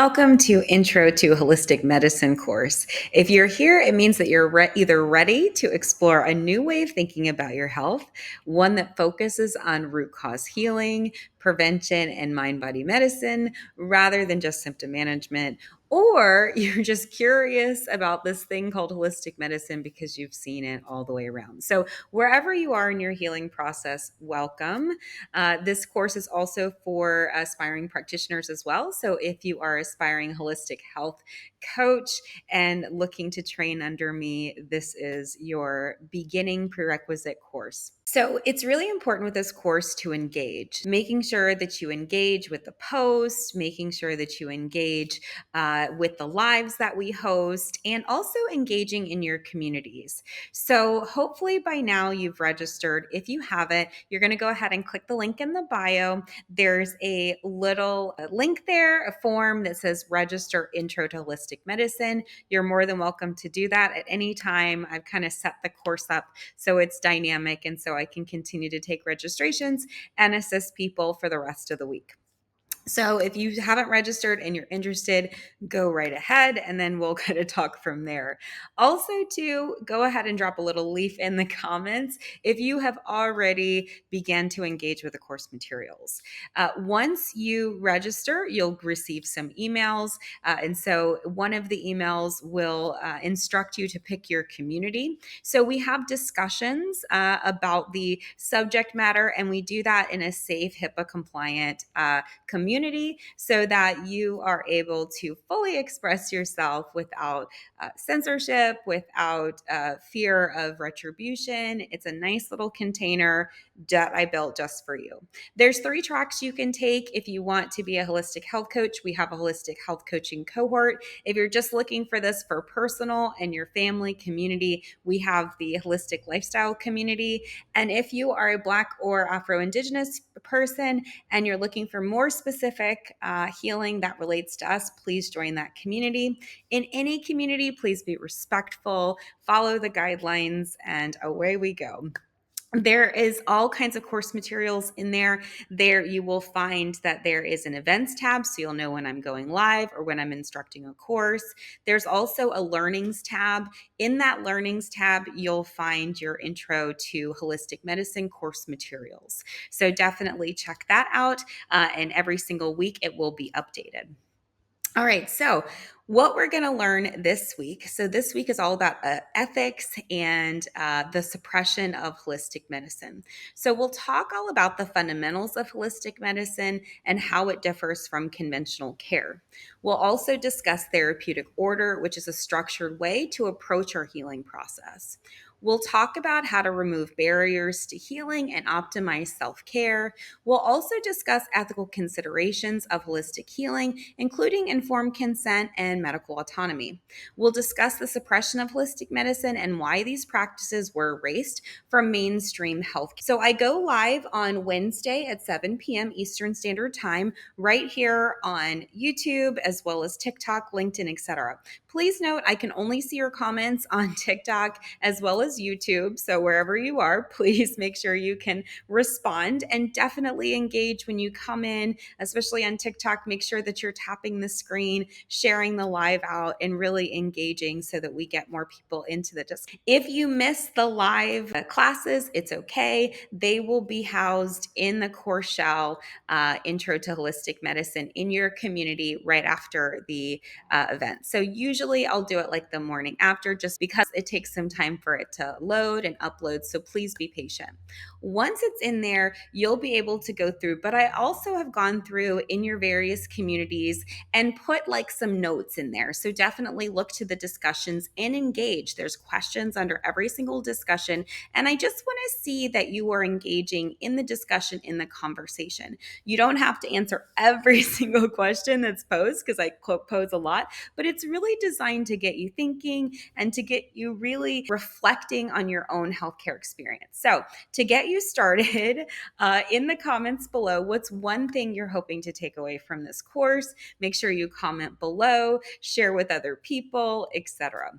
Welcome to Intro to Holistic Medicine course. If you're here, it means that you're either ready to explore a new way of thinking about your health, one that focuses on root cause healing, prevention, and mind body medicine rather than just symptom management, or you're just curious about this thing called holistic medicine because you've seen it all the way around. So, wherever you are in your healing process, welcome. This course is also for aspiring practitioners as well. So if you are aspiring holistic health coach and looking to train under me, this is your beginning prerequisite course. So it's really important with this course to engage, making sure that you engage with the post, making sure that you engage with the lives that we host, and also engaging in your communities. So hopefully by now you've registered. If you haven't, you're going to go ahead and click the link in the bio. There's a little link there, a form that says register Intro to Holistic Medicine. You're more than welcome to do that at any time. I've kind of set the course up so it's dynamic and so I can continue to take registrations and assist people for the rest of the week. So if you haven't registered and you're interested, go right ahead and then we'll kind of talk from there. Also, to go ahead and drop a little leaf in the comments if you have already began to engage with the course materials. Once you register, you'll receive some emails. And so one of the emails will instruct you to pick your community. So we have discussions about the subject matter, and we do that in a safe, HIPAA compliant community so that you are able to fully express yourself without censorship, without fear of retribution. It's a nice little container that I built just for you. There's 3 tracks you can take if you want to be a holistic health coach. We have a holistic health coaching cohort. If you're just looking for this for personal and your family community, we have the holistic lifestyle community. And if you are a Black or Afro-Indigenous person and you're looking for more specific healing that relates to us, please join that community. In any community, please be respectful, follow the guidelines, and away we go. There is all kinds of course materials in there. There you will find that there is an events tab, so you'll know when I'm going live or when I'm instructing a course. There's also a learnings tab. In that learnings tab, you'll find your intro to holistic medicine course materials. So definitely check that out. And every single week it will be updated. All right, so what we're going to learn this week. So, this week is all about ethics and the suppression of holistic medicine. So, we'll talk all about the fundamentals of holistic medicine and how it differs from conventional care. We'll also discuss therapeutic order, which is a structured way to approach our healing process. We'll talk about how to remove barriers to healing and optimize self care. We'll also discuss ethical considerations of holistic healing, including informed consent and medical autonomy. We'll discuss the suppression of holistic medicine and why these practices were erased from mainstream health. So I go live on Wednesday at 7 p.m. Eastern Standard Time, right here on YouTube, as well as TikTok, LinkedIn, etc. Please note, I can only see your comments on TikTok as well as YouTube. So wherever you are, please make sure you can respond and definitely engage when you come in, especially on TikTok. Make sure that you're tapping the screen, sharing the live out, and really engaging so that we get more people into the discussion. If you miss the live classes, it's okay. They will be housed in the course shell, Intro to Holistic Medicine, in your community right after the event. So usually I'll do it like the morning after, just because it takes some time for it to load and upload. So please be patient. Once it's in there, you'll be able to go through, but I also have gone through in your various communities and put like some notes in there. So definitely look to the discussions and engage. There's questions under every single discussion. And I just want to see that you are engaging in the discussion, in the conversation. You don't have to answer every single question that's posed, because I pose a lot, but it's really designed to get you thinking and to get you really reflecting on your own healthcare experience. So to get you started, in the comments below, what's one thing you're hoping to take away from this course? Make sure you comment below, share with other people, etc.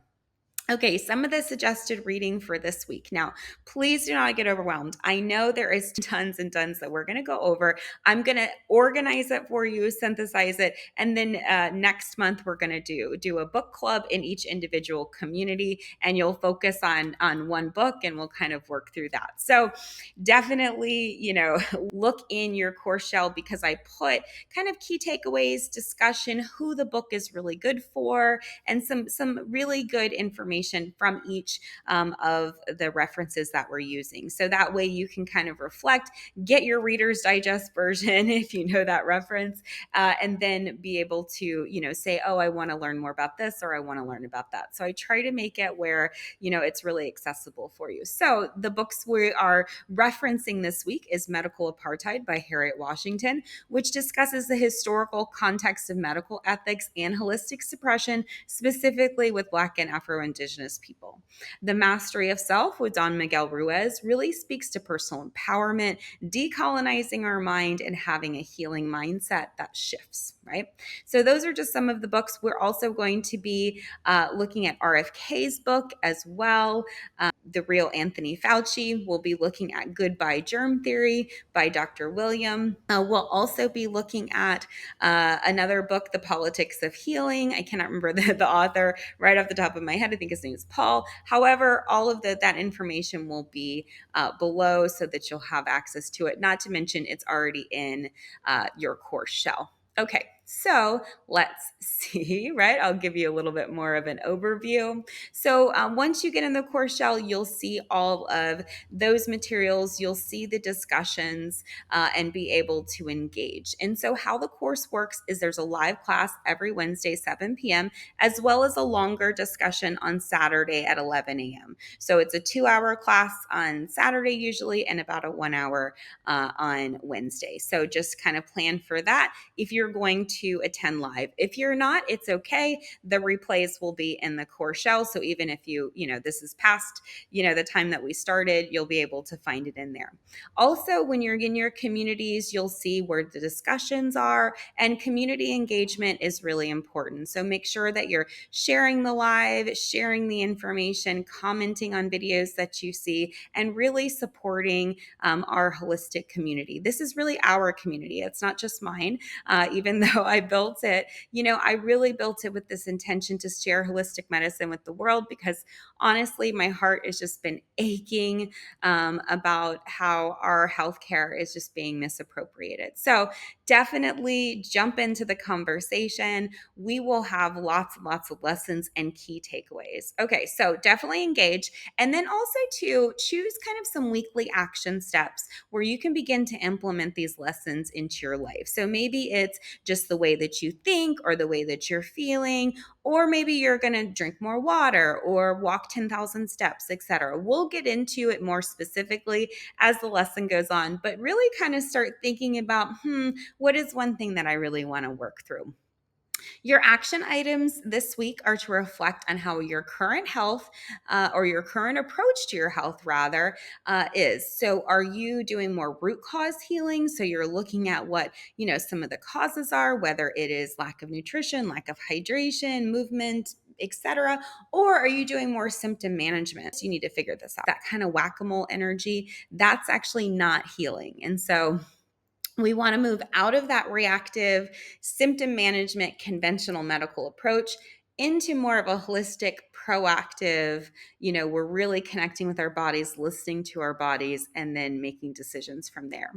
Okay, some of the suggested reading for this week. Now, please do not get overwhelmed. I know there is tons and tons that we're going to go over. I'm going to organize it for you, synthesize it, and then next month we're going to do a book club in each individual community, and you'll focus on one book, and we'll kind of work through that. So, definitely, look in your course shell, because I put kind of key takeaways, discussion, who the book is really good for, and some really good information from each of the references that we're using. So that way you can kind of reflect, get your Reader's Digest version if you know that reference, and then be able to, say, oh, I want to learn more about this, or I want to learn about that. So I try to make it where, it's really accessible for you. So the books we are referencing this week is Medical Apartheid by Harriet Washington, which discusses the historical context of medical ethics and holistic suppression, specifically with Black and Afro-Indigenous people. The Mastery of Self with Don Miguel Ruiz really speaks to personal empowerment, decolonizing our mind, and having a healing mindset that shifts, right? So those are just some of the books. We're also going to be looking at RFK's book as well. The Real Anthony Fauci. We'll be looking at Goodbye Germ Theory by Dr. William. We'll also be looking at another book, The Politics of Healing. I cannot remember the author right off the top of my head. I think his name is Paul. However, all of that information will be below so that you'll have access to it. Not to mention it's already in your course shell. Okay, so let's see, right? I'll give you a little bit more of an overview. So once you get in the course shell, you'll see all of those materials. You'll see the discussions and be able to engage. And so how the course works is there's a live class every Wednesday, 7 p.m., as well as a longer discussion on Saturday at 11 a.m. So it's a 2-hour class on Saturday usually, and about a 1 hour on Wednesday. So just kind of plan for that if you're going to attend live. If you're not, it's okay. The replays will be in the course shell. So even if this is past, the time that we started, you'll be able to find it in there. Also, when you're in your communities, you'll see where the discussions are, and community engagement is really important. So make sure that you're sharing the live, sharing the information, commenting on videos that you see, and really supporting our holistic community. This is really our community. It's not just mine. Even though I built it, I really built it with this intention to share holistic medicine with the world, because honestly, my heart has just been aching about how our healthcare is just being misappropriated. So definitely jump into the conversation. We will have lots and lots of lessons and key takeaways. Okay, so definitely engage. And then also to choose kind of some weekly action steps where you can begin to implement these lessons into your life. So maybe it's just the way that you think, or the way that you're feeling, or maybe you're going to drink more water or walk 10,000 steps, etc. We'll get into it more specifically as the lesson goes on, but really kind of start thinking about, what is one thing that I really want to work through? Your action items this week are to reflect on how your current health, or your current approach to your health, rather, is. So, are you doing more root cause healing? So, you're looking at what some of the causes are, whether it is lack of nutrition, lack of hydration, movement, etc., or are you doing more symptom management? So you need to figure this out. That kind of whack-a-mole energy, that's actually not healing. And so we want to move out of that reactive symptom management conventional medical approach into more of a holistic, proactive, we're really connecting with our bodies, listening to our bodies, and then making decisions from there.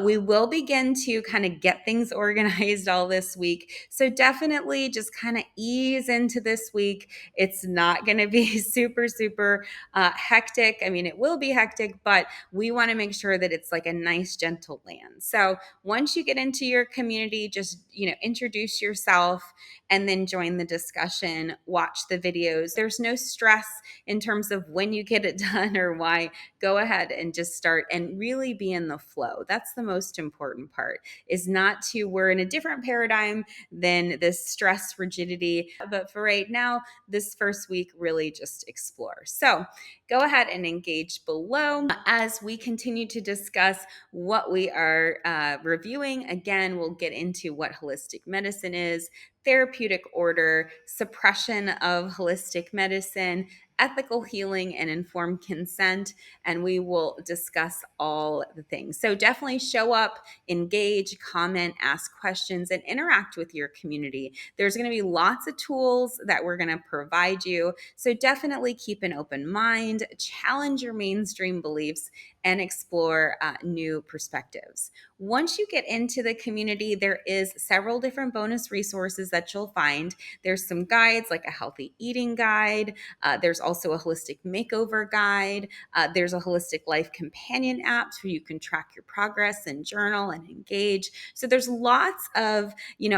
We will begin to kind of get things organized all this week. So definitely just kind of ease into this week. It's not going to be super, super hectic. I mean, it will be hectic, but we want to make sure that it's like a nice, gentle land. So once you get into your community, just, introduce yourself and then join the discussion, watch the videos. There's no stress in terms of when you get it done or why. Go ahead and just start and really be in the flow. That's the most important part, is not to, we're in a different paradigm than this stress rigidity. But for right now, this first week, really just explore. So go ahead and engage below as we continue to discuss what we are reviewing. Again, we'll get into what holistic medicine is, therapeutic order, suppression of holistic medicine, ethical healing, and informed consent. And we will discuss all the things. So definitely show up, engage, comment, ask questions, and interact with your community. There's going to be lots of tools that we're going to provide you. So definitely keep an open mind, challenge your mainstream beliefs, and explore new perspectives. Once you get into the community, there is several different bonus resources that you'll find. There's some guides like a healthy eating guide. There's also a holistic makeover guide. There's a holistic life companion app so you can track your progress and journal and engage. So there's lots of,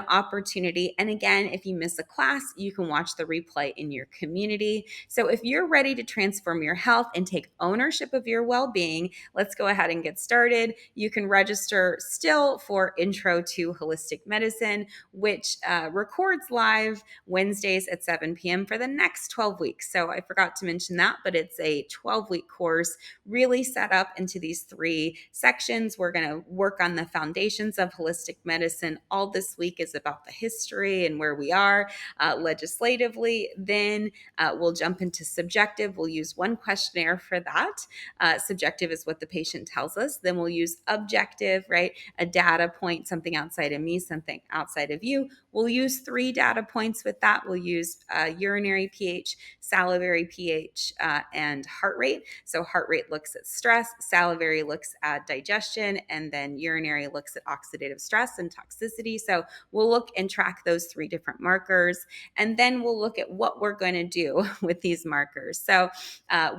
opportunity. And again, if you miss a class, you can watch the replay in your community. So if you're ready to transform your health and take ownership of your well-being, let's go ahead and get started. You can register still for Intro to Holistic Medicine, which records live Wednesdays at 7 p.m. for the next 12 weeks. So I forgot to mention that, but it's a 12-week course really set up into these 3 sections. We're going to work on the foundations of holistic medicine. All this week is about the history and where we are legislatively. Then we'll jump into subjective. We'll use one questionnaire for that. Subjective is what the patient tells us. Then we'll use objective, right? A data point, something outside of me, something outside of you. We'll use 3 data points with that. We'll use urinary pH, salivary pH, and heart rate. So heart rate looks at stress, salivary looks at digestion, and then urinary looks at oxidative stress and toxicity. So we'll look and track those 3 different markers, and then we'll look at what we're going to do with these markers. So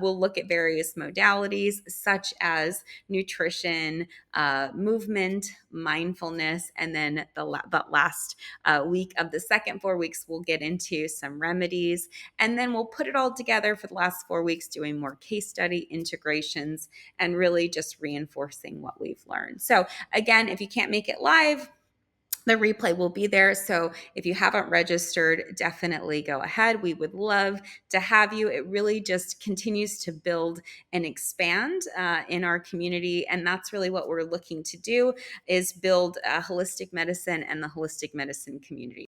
we'll look at various modalities such as nutrition, movement, mindfulness, and then the last week of the second 4 weeks, we'll get into some remedies, and then we'll put it all together for the last 4 weeks, doing more case study integrations and really just reinforcing what we've learned. So again, if you can't make it live, the replay will be there. So if you haven't registered, definitely go ahead. We would love to have you. It really just continues to build and expand in our community. And that's really what we're looking to do, is build holistic medicine and the holistic medicine community.